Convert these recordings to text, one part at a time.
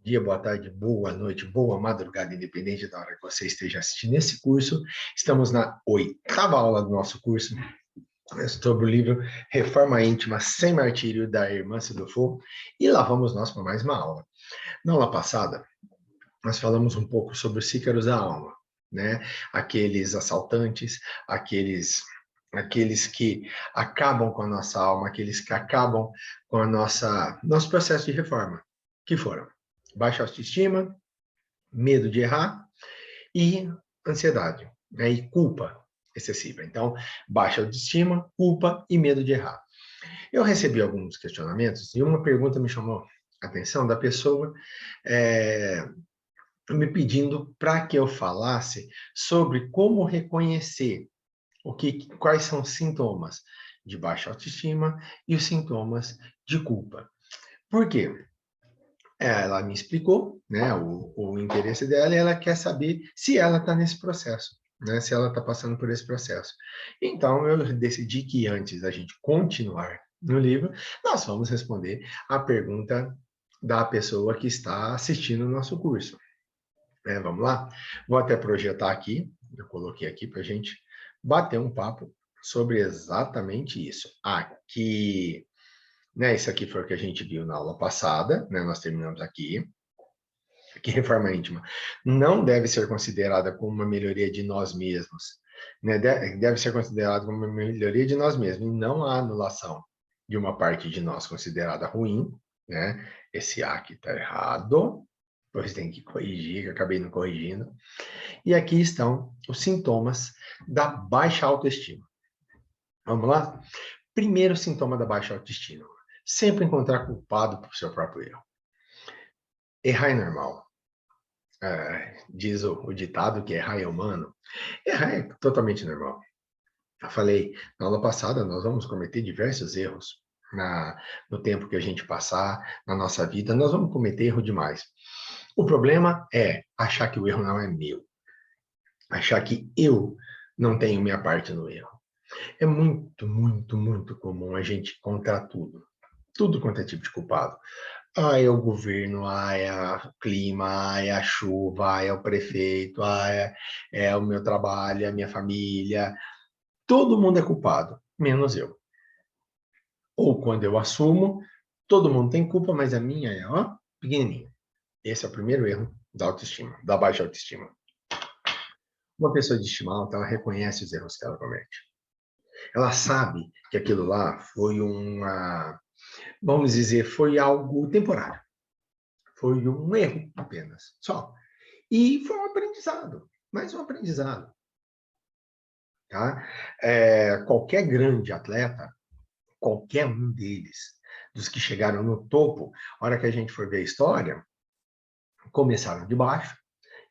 Dia, boa tarde, boa noite, boa madrugada, independente da hora que você esteja assistindo esse curso. Estamos na 8ª aula do nosso curso sobre o livro Reforma Íntima Sem Martírio, da irmã Cidofo, e lá vamos nós para mais uma aula. Na aula passada, nós falamos um pouco sobre os sícaros da alma, né? Aqueles assaltantes, aqueles que acabam com a nossa alma, aqueles que acabam com a nosso processo de reforma, que foram baixa autoestima, medo de errar e ansiedade, né? E culpa excessiva. Então, baixa autoestima, culpa e medo de errar. Eu recebi alguns questionamentos e uma pergunta me chamou a atenção da pessoa me pedindo para que eu falasse sobre como reconhecer quais são os sintomas de baixa autoestima e os sintomas de culpa. Por quê? Ela me explicou, né, o interesse dela e ela quer saber se ela está nesse processo, né, se ela está passando por esse processo. Então, eu decidi que antes da gente continuar no livro, nós vamos responder a pergunta da pessoa que está assistindo o nosso curso. Vamos lá? Vou até projetar aqui, eu coloquei aqui para a gente bater um papo sobre exatamente isso. Aqui, né, isso aqui foi o que a gente viu na aula passada, né, nós terminamos aqui, que reforma íntima não deve ser considerada como uma melhoria de nós mesmos, né, deve ser considerada como uma melhoria de nós mesmos, e não a anulação de uma parte de nós considerada ruim, né, esse A aqui está errado, pois tem que corrigir, que eu acabei não corrigindo. E aqui estão os sintomas da baixa autoestima. Vamos lá? Primeiro sintoma da baixa autoestima. Sempre encontrar culpado por seu próprio erro. Errar é normal. Diz o ditado que errar é humano. Errar é totalmente normal. Eu falei, na aula passada, nós vamos cometer diversos erros no tempo que a gente passar, na nossa vida. Nós vamos cometer erro demais. O problema é achar que o erro não é meu. Achar que eu não tenho minha parte no erro. É muito, muito, muito comum a gente encontrar tudo quanto é tipo de culpado. É o governo, é o clima, é a chuva, é o prefeito, é o meu trabalho, é a minha família. Todo mundo é culpado, menos eu. Ou quando eu assumo, todo mundo tem culpa, mas a minha é, pequenininha. Esse é o primeiro erro da autoestima, da baixa autoestima. Uma pessoa de estima alta, ela reconhece os erros que ela comete. Ela sabe que aquilo lá foi vamos dizer, foi algo temporário. Foi um erro apenas, só. E foi um aprendizado, mais um aprendizado. Tá? Qualquer grande atleta, qualquer um deles, dos que chegaram no topo, a hora que a gente for ver a história, começaram de baixo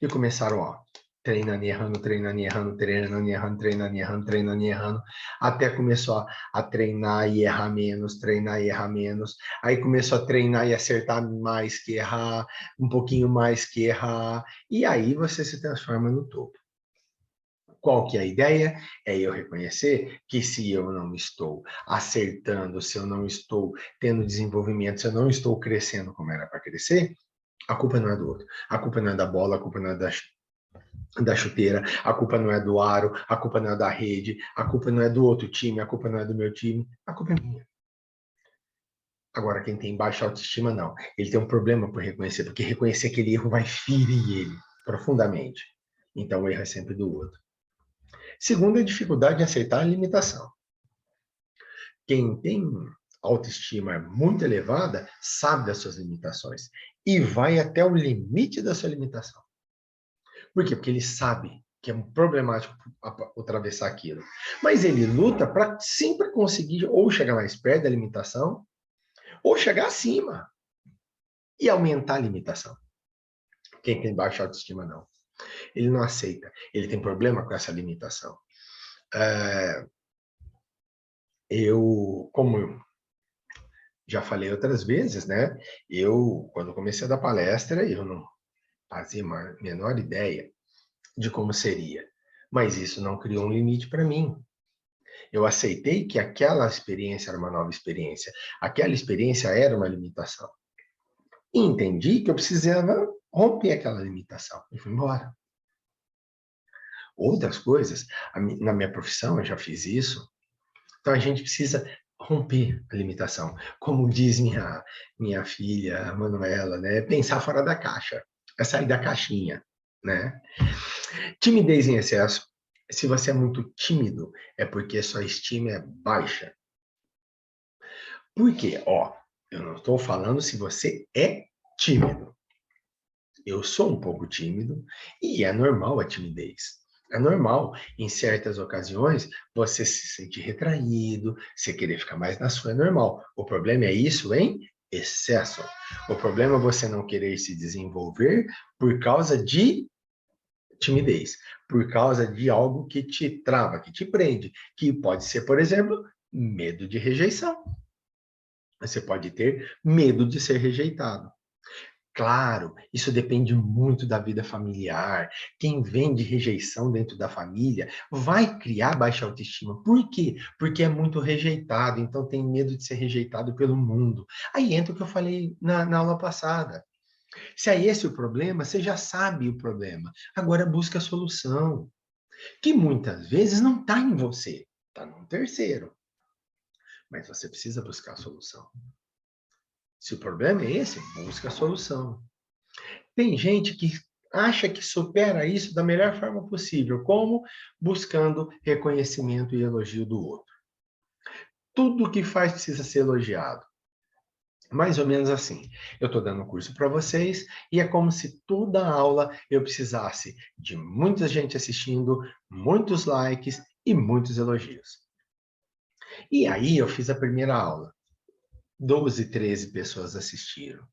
e começaram, treinando e errando, treinando e errando, treinando e errando, treinando e errando, treinando e errando, até começou a treinar e errar menos, treinar e errar menos, aí começou a treinar e acertar mais que errar, um pouquinho mais que errar, e aí você se transforma no topo. Qual que é a ideia? É eu reconhecer que se eu não estou acertando, se eu não estou tendo desenvolvimento, se eu não estou crescendo como era para crescer, a culpa não é do outro. A culpa não é da bola, a culpa não é da chuteira, a culpa não é do aro, a culpa não é da rede, a culpa não é do outro time, a culpa não é do meu time, a culpa é minha. Agora, quem tem baixa autoestima, não. Ele tem um problema por reconhecer, porque reconhecer aquele erro vai ferir ele profundamente. Então, o erro é sempre do outro. Segunda, a dificuldade em aceitar a limitação. Quem tem autoestima muito elevada sabe das suas limitações e vai até o limite da sua limitação. Por quê? Porque ele sabe que é problemático atravessar aquilo. Mas ele luta para sempre conseguir ou chegar mais perto da limitação ou chegar acima e aumentar a limitação. Quem tem baixa autoestima, não. Ele não aceita. Ele tem problema com essa limitação. Como Já falei outras vezes, né? Quando comecei a dar palestra, eu não fazia a menor ideia de como seria. Mas isso não criou um limite para mim. Eu aceitei que aquela experiência era uma nova experiência. Aquela experiência era uma limitação. E entendi que eu precisava romper aquela limitação. E fui embora. Outras coisas, na minha profissão, eu já fiz isso. Então, a gente precisa romper a limitação. Como diz minha filha, Manuela, né? Pensar fora da caixa. É sair da caixinha, né? Timidez em excesso. Se você é muito tímido, é porque sua estima é baixa. Por quê? Ó, eu não estou falando se você é tímido. Eu sou um pouco tímido e é normal a timidez. É normal, em certas ocasiões, você se sentir retraído, você querer ficar mais na sua, é normal. O problema é isso em excesso. O problema é você não querer se desenvolver por causa de timidez, por causa de algo que te trava, que te prende, que pode ser, por exemplo, medo de rejeição. Você pode ter medo de ser rejeitado. Claro, isso depende muito da vida familiar. Quem vem de rejeição dentro da família vai criar baixa autoestima. Por quê? Porque é muito rejeitado, então tem medo de ser rejeitado pelo mundo. Aí entra o que eu falei na aula passada. Se é esse o problema, você já sabe o problema. Agora busca a solução, que muitas vezes não está em você, está num terceiro. Mas você precisa buscar a solução. Se o problema é esse, busca a solução. Tem gente que acha que supera isso da melhor forma possível, como buscando reconhecimento e elogio do outro. Tudo que faz precisa ser elogiado. Mais ou menos assim. Eu estou dando um curso para vocês e é como se toda aula eu precisasse de muita gente assistindo, muitos likes e muitos elogios. E aí eu fiz a primeira aula. 12, 13 pessoas assistiram.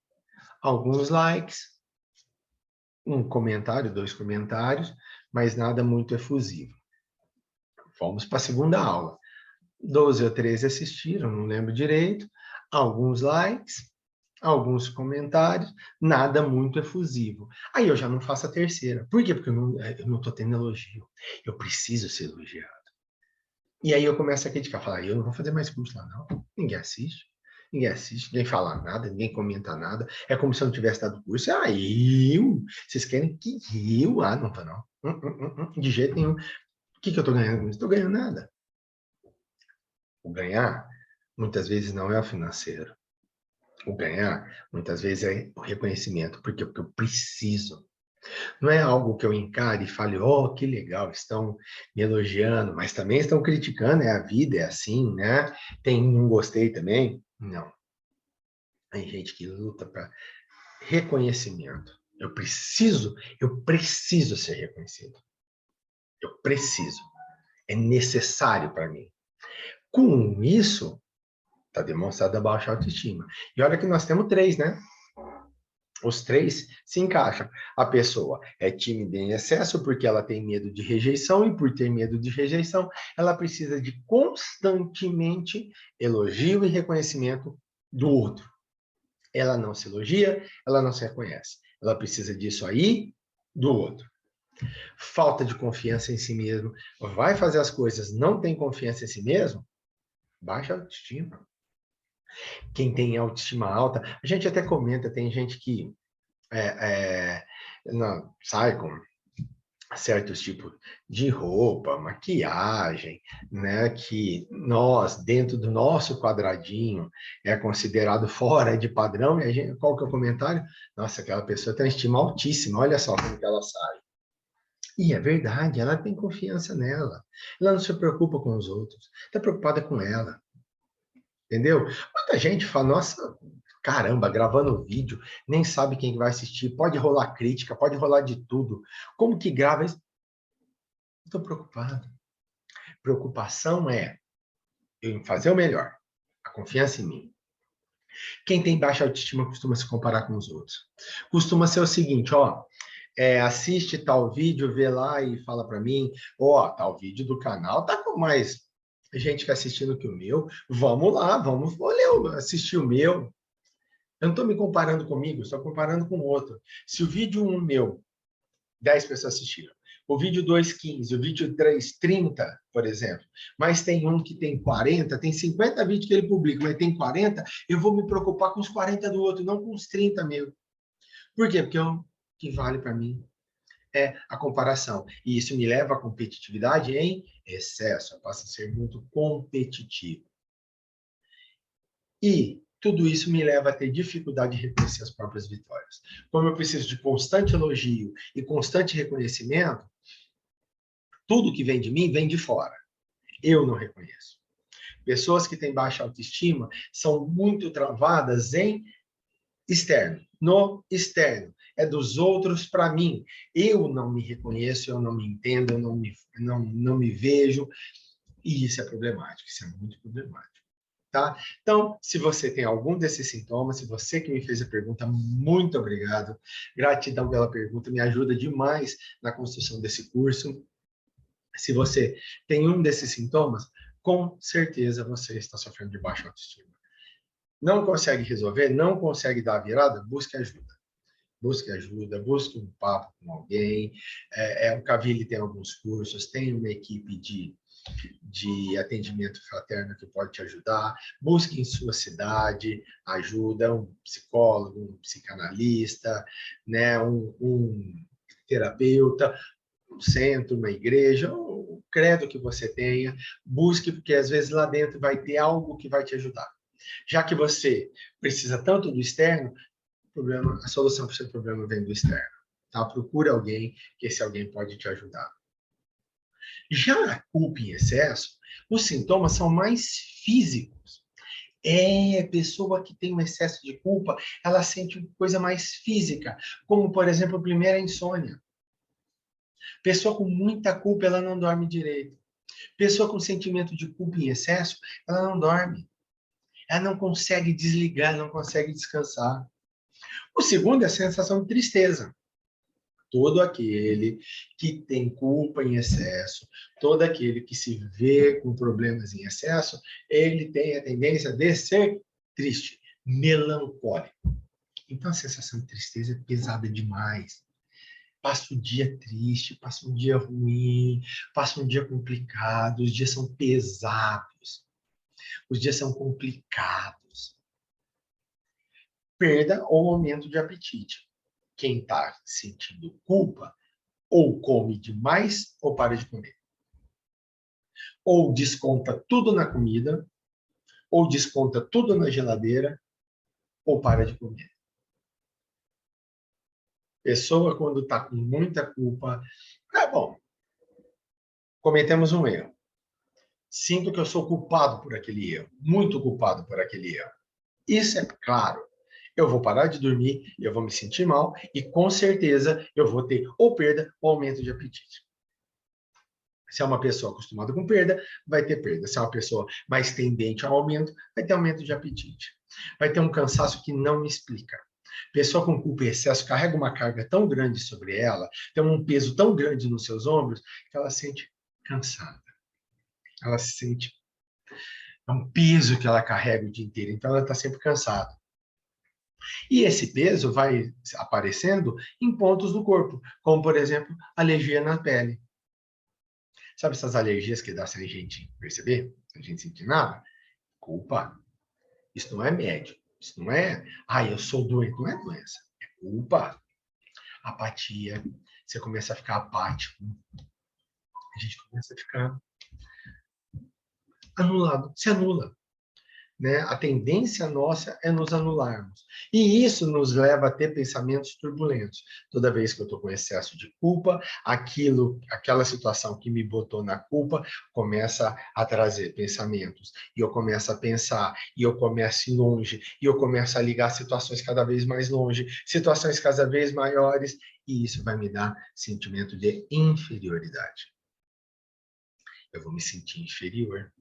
Alguns likes, um comentário, 2 comentários, mas nada muito efusivo. Fomos para a segunda aula. 12 ou 13 assistiram, não lembro direito. Alguns likes, alguns comentários, nada muito efusivo. Aí eu já não faço a terceira. Por quê? Porque eu não estou tendo elogio. Eu preciso ser elogiado. E aí eu começo a criticar, falar, eu não vou fazer mais curso lá, não. Ninguém assiste, ninguém fala nada, ninguém comenta nada. É como se eu não tivesse dado curso. Ah, vocês querem que eu? Ah, não tô não. De jeito nenhum. O que eu estou ganhando? Não estou ganhando nada. O ganhar, muitas vezes, não é o financeiro. O ganhar, muitas vezes, é o reconhecimento. Por quê? Porque eu preciso. Não é algo que eu encare e fale, oh, que legal, estão me elogiando, mas também estão criticando, é a vida, é assim, né? Tem um gostei também? Não. Tem gente que luta para reconhecimento. Eu preciso ser reconhecido. Eu preciso. É necessário para mim. Com isso, está demonstrada a baixa autoestima. E olha que nós temos 3, né? Os 3 se encaixam. A pessoa é tímida em excesso porque ela tem medo de rejeição, e por ter medo de rejeição, ela precisa de constantemente elogio e reconhecimento do outro. Ela não se elogia, ela não se reconhece. Ela precisa disso aí do outro. Falta de confiança em si mesmo. Vai fazer as coisas, não tem confiança em si mesmo, baixa autoestima. Quem tem autoestima alta, a gente até comenta, tem gente que não, sai com certos tipos de roupa, maquiagem, né, que nós, dentro do nosso quadradinho, é considerado fora de padrão, e a gente, qual que é o comentário? Nossa, aquela pessoa tem uma estima altíssima, olha só como que ela sai. E é verdade, ela tem confiança nela, ela não se preocupa com os outros, está preocupada com ela. Entendeu? Muita gente fala, nossa, caramba, gravando vídeo, nem sabe quem vai assistir, pode rolar crítica, pode rolar de tudo. Como que grava isso? Estou preocupado. Preocupação é eu fazer o melhor, a confiança em mim. Quem tem baixa autoestima costuma se comparar com os outros. Costuma ser o seguinte, ó, assiste tal vídeo, vê lá e fala para mim, ó, tal vídeo do canal tá com mais gente que assistindo que o meu, vamos lá, vamos assistir o meu. Eu não estou me comparando comigo, estou comparando com o outro. Se o vídeo 1 meu, 10 pessoas assistiram, o vídeo 2, 15, o vídeo 3, 30, por exemplo, mas tem um que tem 40, tem 50 vídeos que ele publica, mas tem 40, eu vou me preocupar com os 40 do outro, não com os 30 meus. Por quê? Porque o que vale para mim é a comparação. E isso me leva à competitividade em excesso. Eu passo a ser muito competitivo. E tudo isso me leva a ter dificuldade de reconhecer as próprias vitórias. Como eu preciso de constante elogio e constante reconhecimento, tudo que vem de mim vem de fora. Eu não reconheço. Pessoas que têm baixa autoestima são muito travadas em externo, no externo. É dos outros para mim. Eu não me reconheço, eu não me entendo, eu não me vejo. E isso é problemático, isso é muito problemático. Tá? Então, se você tem algum desses sintomas, se você que me fez a pergunta, muito obrigado. Gratidão pela pergunta, me ajuda demais na construção desse curso. Se você tem um desses sintomas, com certeza você está sofrendo de baixa autoestima. Não consegue resolver, não consegue dar a virada, busque ajuda. Busque ajuda, busque um papo com alguém. O Cavili tem alguns cursos, tem uma equipe de atendimento fraterno que pode te ajudar. Busque em sua cidade ajuda, um psicólogo, um psicanalista, né, um terapeuta, um centro, uma igreja, o credo que você tenha. Busque, porque às vezes lá dentro vai ter algo que vai te ajudar. Já que você precisa tanto do externo, a solução para o seu problema vem do externo. Tá? Procure alguém, que esse alguém pode te ajudar. Já a culpa em excesso, os sintomas são mais físicos. Pessoa que tem um excesso de culpa, ela sente coisa mais física, como, por exemplo, a primeira insônia. Pessoa com muita culpa, ela não dorme direito. Pessoa com sentimento de culpa em excesso, ela não dorme. Ela não consegue desligar, não consegue descansar. O segundo é a sensação de tristeza. Todo aquele que tem culpa em excesso, todo aquele que se vê com problemas em excesso, ele tem a tendência de ser triste, melancólico. Então a sensação de tristeza é pesada demais. Passa o dia triste, passa um dia ruim, passa um dia complicado, os dias são pesados, os dias são complicados. Perda ou aumento de apetite. Quem está sentindo culpa, ou come demais ou para de comer. Ou desconta tudo na comida, ou desconta tudo na geladeira, ou para de comer. Pessoa, quando está com muita culpa, bom, cometemos um erro. Sinto que eu sou culpado por aquele erro, muito culpado por aquele erro. Isso é claro. Eu vou parar de dormir, eu vou me sentir mal e com certeza eu vou ter ou perda ou aumento de apetite. Se é uma pessoa acostumada com perda, vai ter perda. Se é uma pessoa mais tendente ao aumento, vai ter aumento de apetite. Vai ter um cansaço que não me explica. Pessoa com culpa e excesso carrega uma carga tão grande sobre ela, tem um peso tão grande nos seus ombros, que ela se sente cansada. Ela se sente... É um peso que ela carrega o dia inteiro, então ela está sempre cansada. E esse peso vai aparecendo em pontos do corpo, como, por exemplo, alergia na pele. Sabe essas alergias que dá sem a gente perceber? Sem a gente sentir nada? Culpa. Isso não é médico. Isso não é, eu sou doente. Não é doença. É culpa. Apatia. Você começa a ficar apático. A gente começa a ficar anulado. Se anula. Né? A tendência nossa é nos anularmos. E isso nos leva a ter pensamentos turbulentos. Toda vez que eu estou com excesso de culpa, aquela situação que me botou na culpa começa a trazer pensamentos. E eu começo a pensar, e eu começo a ir longe, e eu começo a ligar situações cada vez mais longe, situações cada vez maiores, e isso vai me dar sentimento de inferioridade. Eu vou me sentir inferior.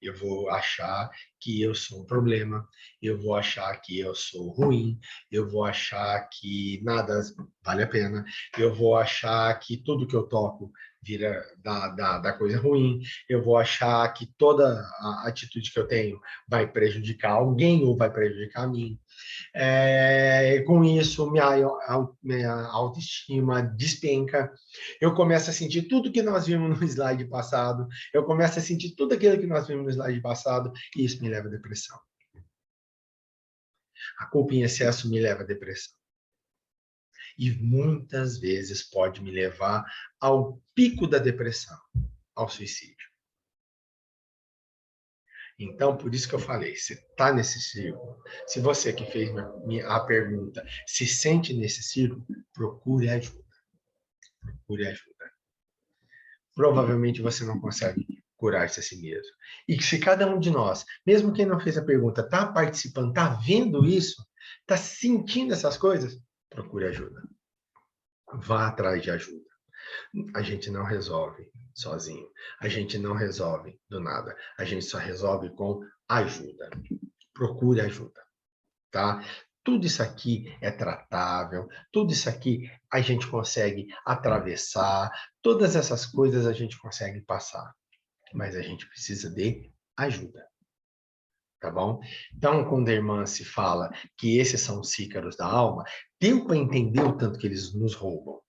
Eu vou achar que eu sou um problema, eu vou achar que eu sou ruim, eu vou achar que nada vale a pena, eu vou achar que tudo que eu toco vira da coisa ruim, eu vou achar que toda a atitude que eu tenho vai prejudicar alguém ou vai prejudicar a mim. Com isso, minha autoestima despenca. Eu começo a sentir tudo que nós vimos no slide passado. Eu começo a sentir tudo aquilo que nós vimos no slide passado e isso me leva à depressão. A culpa em excesso me leva à depressão. E muitas vezes pode me levar ao pico da depressão, ao suicídio. Então, por isso que eu falei, se está nesse círculo, se você que fez a pergunta se sente nesse círculo, procure ajuda. Procure ajuda. Provavelmente você não consegue curar-se a si mesmo. E se cada um de nós, mesmo quem não fez a pergunta, está participando, está vendo isso, está sentindo essas coisas, procure ajuda. Vá atrás de ajuda. A gente não resolve sozinho. A gente não resolve do nada. A gente só resolve com ajuda. Procure ajuda, tá? Tudo isso aqui é tratável, tudo isso aqui a gente consegue atravessar, todas essas coisas a gente consegue passar, mas a gente precisa de ajuda, tá bom? Então, quando a irmã se fala que esses são os cícaros da alma, deu para entender o tanto que eles nos roubam.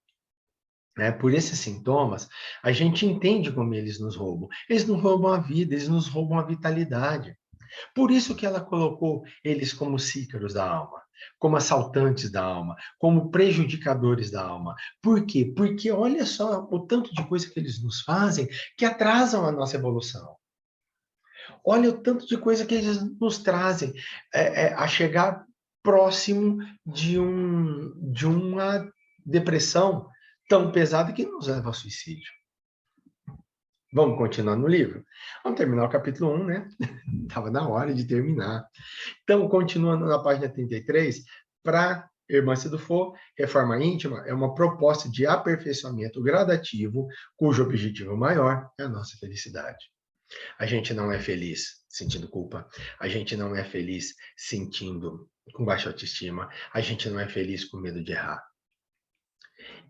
Né? Por esses sintomas, a gente entende como eles nos roubam. Eles não roubam a vida, eles nos roubam a vitalidade. Por isso que ela colocou eles como cícaros da alma, como assaltantes da alma, como prejudicadores da alma. Por quê? Porque olha só o tanto de coisa que eles nos fazem que atrasam a nossa evolução. Olha o tanto de coisa que eles nos trazem a chegar próximo de uma depressão tão pesada que nos leva ao suicídio. Vamos continuar no livro? Vamos terminar o capítulo 1, né? Estava na hora de terminar. Então, continuando na página 33, para Irmã Sidufo, reforma íntima é uma proposta de aperfeiçoamento gradativo, cujo objetivo maior é a nossa felicidade. A gente não é feliz sentindo culpa, a gente não é feliz sentindo com baixa autoestima, a gente não é feliz com medo de errar.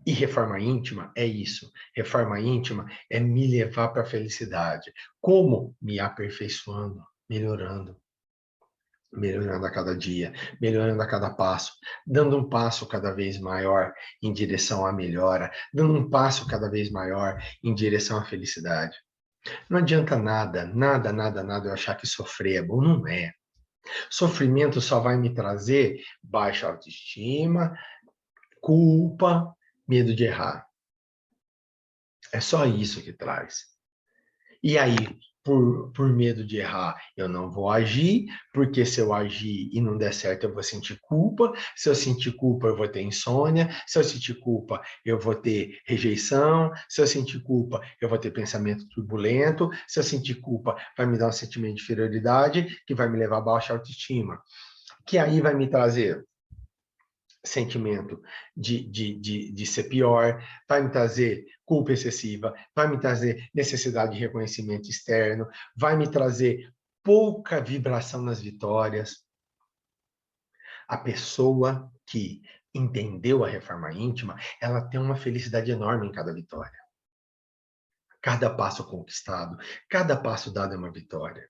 E reforma íntima é isso. Reforma íntima é me levar para a felicidade. Como? Me aperfeiçoando, melhorando. Melhorando a cada dia, melhorando a cada passo, dando um passo cada vez maior em direção à melhora, dando um passo cada vez maior em direção à felicidade. Não adianta nada eu achar que sofrer é bom, não é. Sofrimento só vai me trazer baixa autoestima, culpa, medo de errar. É só isso que traz. E aí, por medo de errar, eu não vou agir, porque se eu agir e não der certo, eu vou sentir culpa. Se eu sentir culpa, eu vou ter insônia. Se eu sentir culpa, eu vou ter rejeição. Se eu sentir culpa, eu vou ter pensamento turbulento. Se eu sentir culpa, vai me dar um sentimento de inferioridade, que vai me levar a baixa autoestima. Que aí vai me trazer sentimento de ser pior, vai me trazer culpa excessiva, vai me trazer necessidade de reconhecimento externo, vai me trazer pouca vibração nas vitórias. A pessoa que entendeu a reforma íntima, ela tem uma felicidade enorme em cada vitória. Cada passo conquistado, cada passo dado é uma vitória.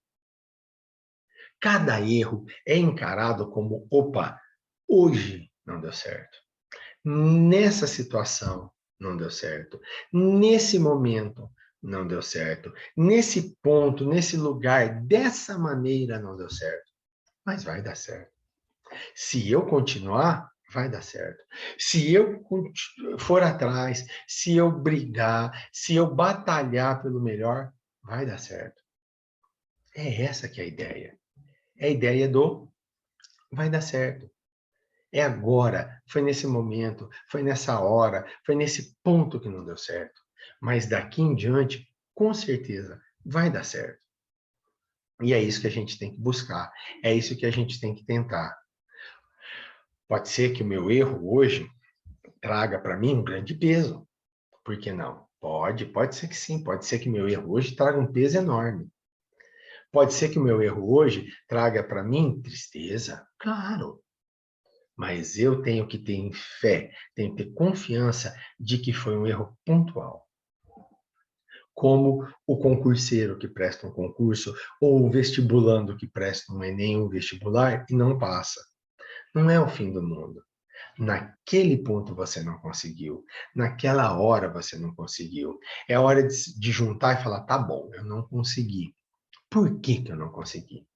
Cada erro é encarado como, opa, hoje não deu certo. Nessa situação, não deu certo. Nesse momento, não deu certo. Nesse ponto, nesse lugar, dessa maneira, não deu certo. Mas vai dar certo. Se eu continuar, vai dar certo. Se eu for atrás, se eu brigar, se eu batalhar pelo melhor, vai dar certo. É essa que é a ideia. É a ideia do vai dar certo. É agora, foi nesse momento, foi nessa hora, foi nesse ponto que não deu certo. Mas daqui em diante, com certeza, vai dar certo. E é isso que a gente tem que buscar, é isso que a gente tem que tentar. Pode ser que o meu erro hoje traga para mim um grande peso. Por que não? Pode ser que sim, pode ser que meu erro hoje traga um peso enorme. Pode ser que o meu erro hoje traga para mim tristeza, claro. Mas eu tenho que ter fé, tenho que ter confiança de que foi um erro pontual. Como o concurseiro que presta um concurso, ou o vestibulando que presta um Enem, um vestibular, e não passa. Não é o fim do mundo. Naquele ponto você não conseguiu. Naquela hora você não conseguiu. É hora de juntar e falar, tá bom, eu não consegui. Por que que eu não consegui?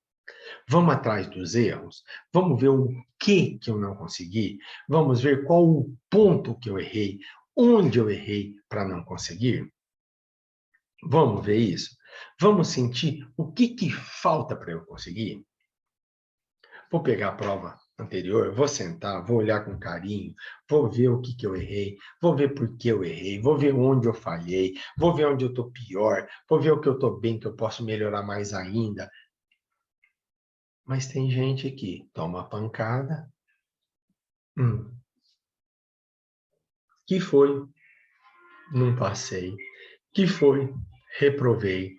Vamos atrás dos erros? Vamos ver o que eu não consegui? Vamos ver qual o ponto que eu errei? Onde eu errei para não conseguir? Vamos ver isso? Vamos sentir o que falta para eu conseguir? Vou pegar a prova anterior, vou sentar, vou olhar com carinho, vou ver o que eu errei, vou ver por que eu errei, vou ver onde eu falhei, vou ver onde eu estou pior, vou ver o que eu estou bem, que eu posso melhorar mais ainda. Mas tem gente que toma pancada. Que foi? Não passei. Que foi? Reprovei.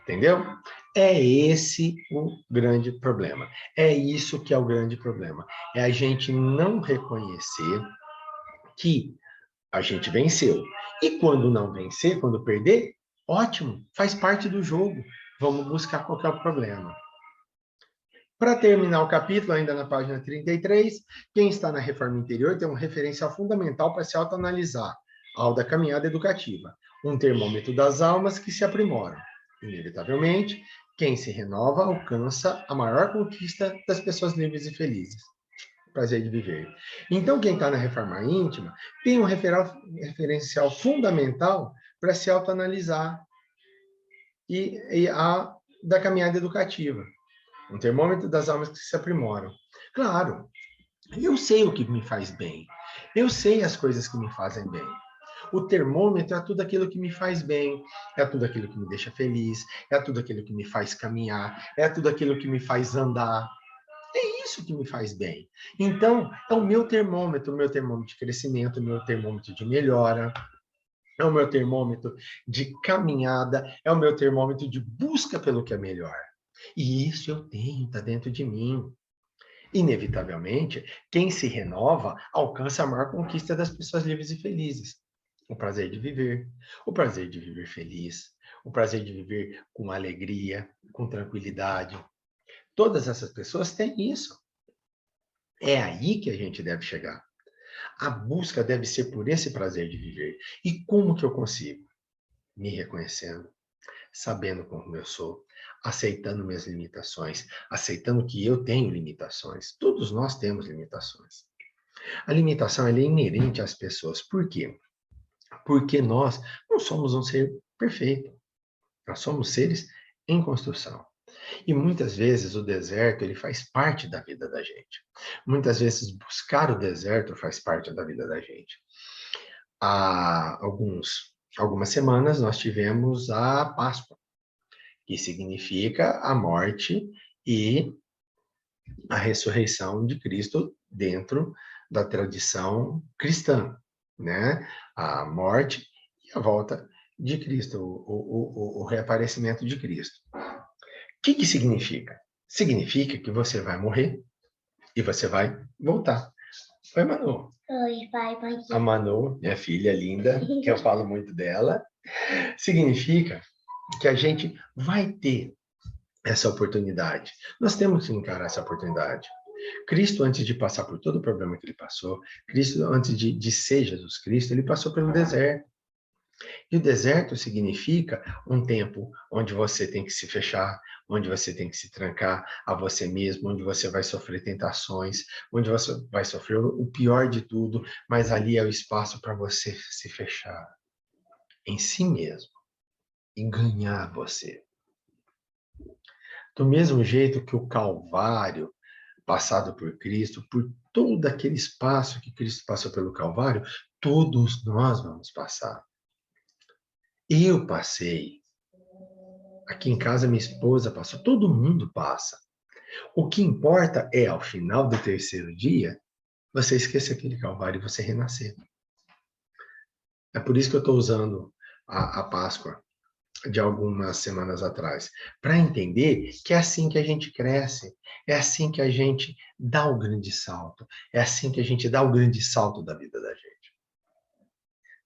Entendeu? É esse o grande problema. É isso que é o grande problema. É a gente não reconhecer que a gente venceu. E quando não vencer, quando perder, ótimo, faz parte do jogo. Vamos buscar qual é o problema. Para terminar o capítulo, ainda na página 33, quem está na reforma interior tem um referencial fundamental para se autoanalisar, ao da caminhada educativa, um termômetro das almas que se aprimoram. Inevitavelmente, quem se renova alcança a maior conquista das pessoas livres e felizes. Prazer de viver. Então, quem está na reforma íntima tem um referencial fundamental para se autoanalisar e a da caminhada educativa. Um termômetro das almas que se aprimoram. Claro, eu sei o que me faz bem. Eu sei as coisas que me fazem bem. O termômetro é tudo aquilo que me faz bem, é tudo aquilo que me deixa feliz, é tudo aquilo que me faz caminhar, é tudo aquilo que me faz andar. É isso que me faz bem. Então, é o meu termômetro de crescimento, o meu termômetro de melhora, é o meu termômetro de caminhada, é o meu termômetro de busca pelo que é melhor. E isso eu tenho, está dentro de mim. Inevitavelmente, quem se renova alcança a maior conquista das pessoas livres e felizes. O prazer de viver, o prazer de viver feliz, o prazer de viver com alegria, com tranquilidade. Todas essas pessoas têm isso. É aí que a gente deve chegar. A busca deve ser por esse prazer de viver. E como que eu consigo? Me reconhecendo, sabendo como eu sou, aceitando minhas limitações, aceitando que eu tenho limitações. Todos nós temos limitações. A limitação é inerente às pessoas. Por quê? Porque nós não somos um ser perfeito. Nós somos seres em construção. E muitas vezes o deserto ele faz parte da vida da gente. Muitas vezes buscar o deserto faz parte da vida da gente. Há algumas semanas nós tivemos a Páscoa, que significa a morte e a ressurreição de Cristo dentro da tradição cristã, né? A morte e a volta de Cristo, o reaparecimento de Cristo. O que significa? Significa que você vai morrer e você vai voltar. Oi, Manu. Oi, pai, bom dia. A Manu, minha filha linda, que eu falo muito dela, significa que a gente vai ter essa oportunidade. Nós temos que encarar essa oportunidade. Cristo, antes de passar por todo o problema que ele passou, Cristo, antes de ser Jesus Cristo, ele passou pelo deserto. E o deserto significa um tempo onde você tem que se fechar, onde você tem que se trancar a você mesmo, onde você vai sofrer tentações, onde você vai sofrer o pior de tudo, mas ali é o espaço para você se fechar em si mesmo e ganhar você. Do mesmo jeito que o Calvário, passado por Cristo, por todo aquele espaço que Cristo passou pelo Calvário, todos nós vamos passar. Eu passei. Aqui em casa, minha esposa passou. Todo mundo passa. O que importa é, ao final do terceiro dia, você esquecer aquele Calvário e você renascer. É por isso que eu estou usando a Páscoa de algumas semanas atrás, para entender que é assim que a gente cresce, é assim que a gente dá o grande salto, é assim que a gente dá o grande salto da vida da gente,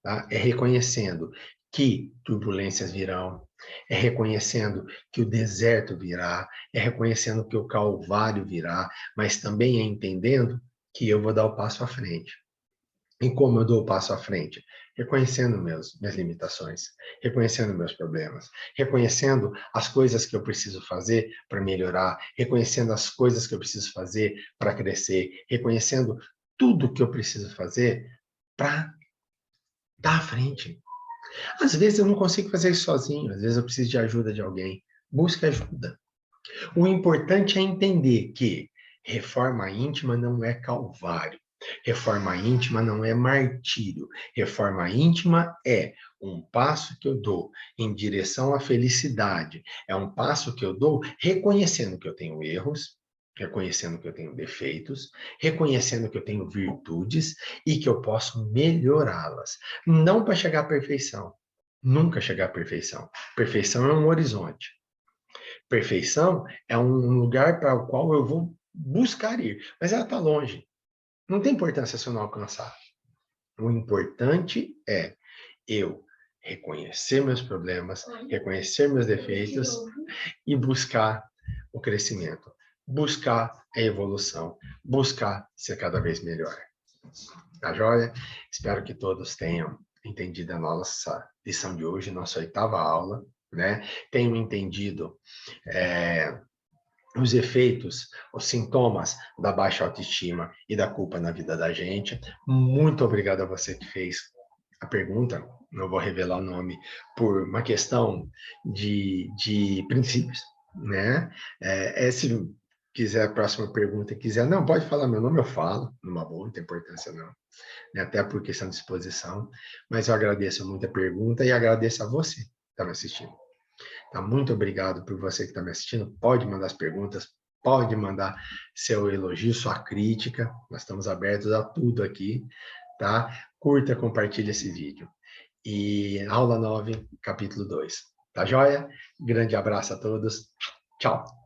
tá? É reconhecendo que turbulências virão, é reconhecendo que o deserto virá, é reconhecendo que o calvário virá, mas também é entendendo que eu vou dar o passo à frente. E como eu dou o passo à frente? Reconhecendo minhas limitações, reconhecendo meus problemas, reconhecendo as coisas que eu preciso fazer para melhorar, reconhecendo as coisas que eu preciso fazer para crescer, reconhecendo tudo que eu preciso fazer para dar à frente. Às vezes eu não consigo fazer isso sozinho, às vezes eu preciso de ajuda de alguém. Busque ajuda. O importante é entender que reforma íntima não é calvário. Reforma íntima não é martírio. Reforma íntima é um passo que eu dou em direção à felicidade. É um passo que eu dou reconhecendo que eu tenho erros, reconhecendo que eu tenho defeitos, reconhecendo que eu tenho virtudes e que eu posso melhorá-las. Não para chegar à perfeição. Nunca chegar à perfeição. Perfeição é um horizonte. Perfeição é um lugar para o qual eu vou buscar ir, mas ela está longe. Não tem importância se eu não alcançar. O importante é eu reconhecer meus problemas, reconhecer meus defeitos e buscar o crescimento, buscar a evolução, buscar ser cada vez melhor. Tá joia? Espero que todos tenham entendido a nossa lição de hoje, nossa 8ª aula, né? Tenham entendido os efeitos, os sintomas da baixa autoestima e da culpa na vida da gente. Muito obrigado a você que fez a pergunta. Não vou revelar o nome por uma questão de princípios, né? Se quiser a próxima pergunta, quiser, não, pode falar meu nome, eu falo, numa boa, não tem importância não, né? Até por questão de exposição, mas eu agradeço muito a pergunta e agradeço a você que está me assistindo. Tá? Muito obrigado por você que está me assistindo. Pode mandar as perguntas, pode mandar seu elogio, sua crítica. Nós estamos abertos a tudo aqui, tá? Curta, compartilhe esse vídeo. E aula 9, capítulo 2. Tá joia? Grande abraço a todos. Tchau.